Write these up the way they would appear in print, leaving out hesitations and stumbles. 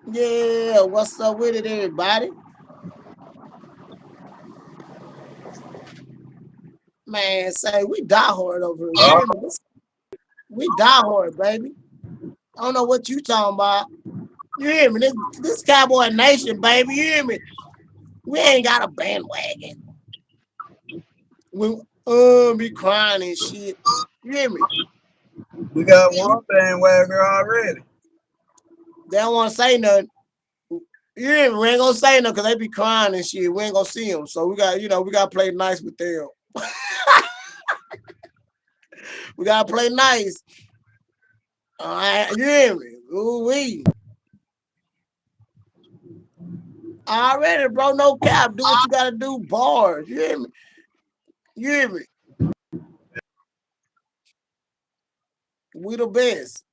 Yeah, what's up with it, everybody? Man, say we die hard over here. You Oh, hear me? We die hard, baby. I don't know what you talking about. You hear me? This Cowboy Nation, baby. You hear me? We ain't got a bandwagon. We be crying and shit. You hear me? we got We, one bandwagon already. they don't want to say nothing. You hear me? We ain't gonna say nothing because they be crying and shit. We ain't gonna see them. So we gotta play nice with them. We gotta play nice. All right, you hear me? Ooh wee. Already, bro. No cap. Do what you gotta do. Bars. You hear me? You hear me? We the best.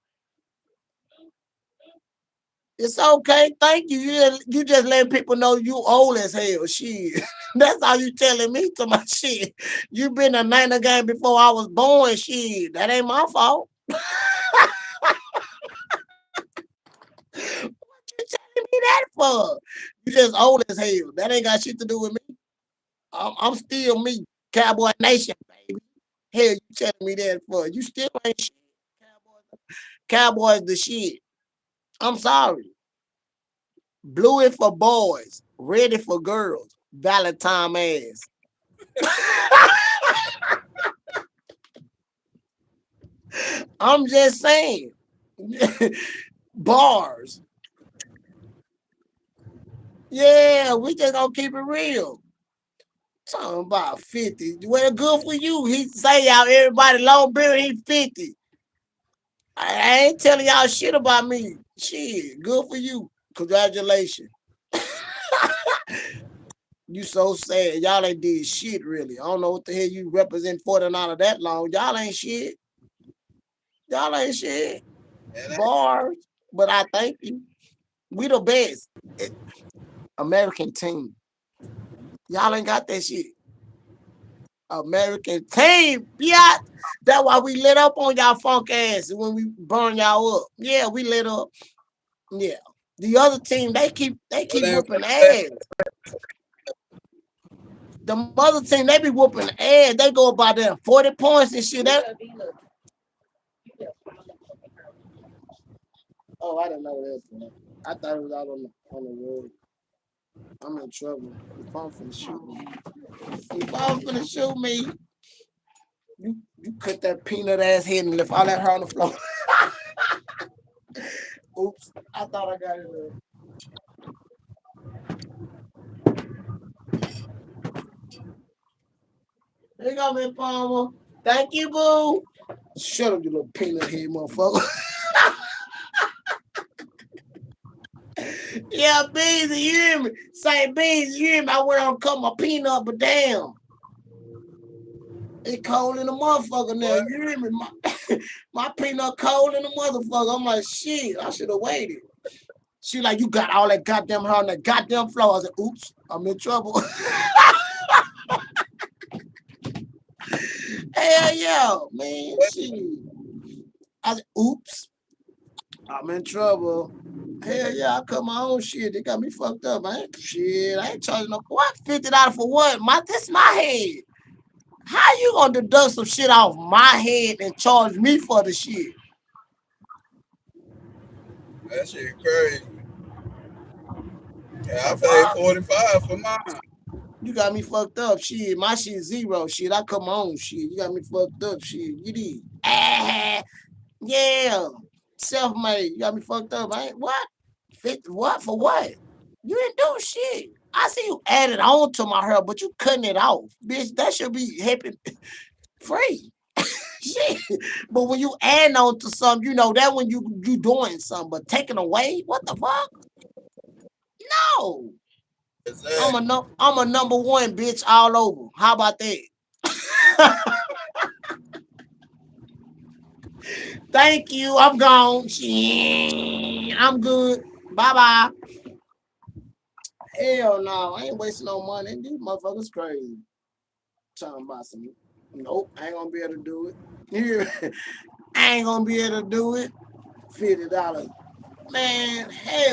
It's okay. Thank you. You just letting people know you old as hell. Shit. That's all you telling me to my shit. You been a Niner game before I was born. Shit. That ain't my fault. You telling me that for? You just old as hell. That ain't got shit to do with me. I'm still me. Cowboy Nation, baby. Hell, you telling me that for? You still ain't shit. Cowboys the shit. I'm sorry. Blue it for boys, ready for girls. Valentine ass. I'm just saying. Bars. Yeah, we just gonna keep it real. Talking about 50. Well, good for you. He say y'all everybody long beard, he 50. I ain't telling y'all shit about me. Shit, good for you. Congratulations. You so sad. Y'all ain't did shit really. I don't know what the hell you represent 49 that long. Y'all ain't shit. Y'all ain't shit. And Bars. But I thank you. We the best. American team. Y'all ain't got that shit. American team. Yeah. That's why we lit up on y'all funk ass when we burn y'all up. Yeah, we lit up. Yeah. The other team, they keep then whooping ass. The mother team, they be whooping ass. They go about there 40 points and shit. Oh, I didn't know that. I thought it was out on the road. I'm in trouble. If I'm finna shoot me. If I'm finna shoot me, you cut that peanut ass head and left all that hair on the floor. Oops. I thought I got it. Here you go, Miss Palmer. Thank you, boo. Shut up, you little peanut head motherfucker. Yeah, Beezy, you hear me? Say, Beezy, you hear me? I went on cut my peanut, but damn. It cold in the motherfucker now. what? You hear me? My peanut cold in the motherfucker. I'm like, shit, I should have waited. She like, you got all that goddamn hair on that goddamn floor. I said, oops, I'm in trouble. Hell yeah, man. Shit. I said, oops, I'm in trouble. Hell yeah, I cut my own shit. They got me fucked up. I ain't charging no what $50 for what? This my head. How you gonna deduct some shit off my head and charge me for the shit? That shit crazy. Yeah, I The paid fuck? 45 for mine. You got me fucked up. Shit, my shit zero. Shit, I cut my own shit. You got me fucked up. Shit, you did. Yeah, self-made. You got me fucked up. I ain't what? What for what? You didn't do shit. I see you added on to my hair, but you cutting it off, bitch. That should be helping free. Shit. But when you add on to something, you know that when you doing something, but taking away, what the fuck? No. Exactly. I'm a number one bitch all over. How about that? Thank you. I'm gone. Shit. I'm good. Bye bye. Hell no. I ain't wasting no money. These motherfuckers crazy. Talking about some. Nope. I ain't gonna be able to do it. Yeah. I ain't gonna be able to do it. $50. Man, hell.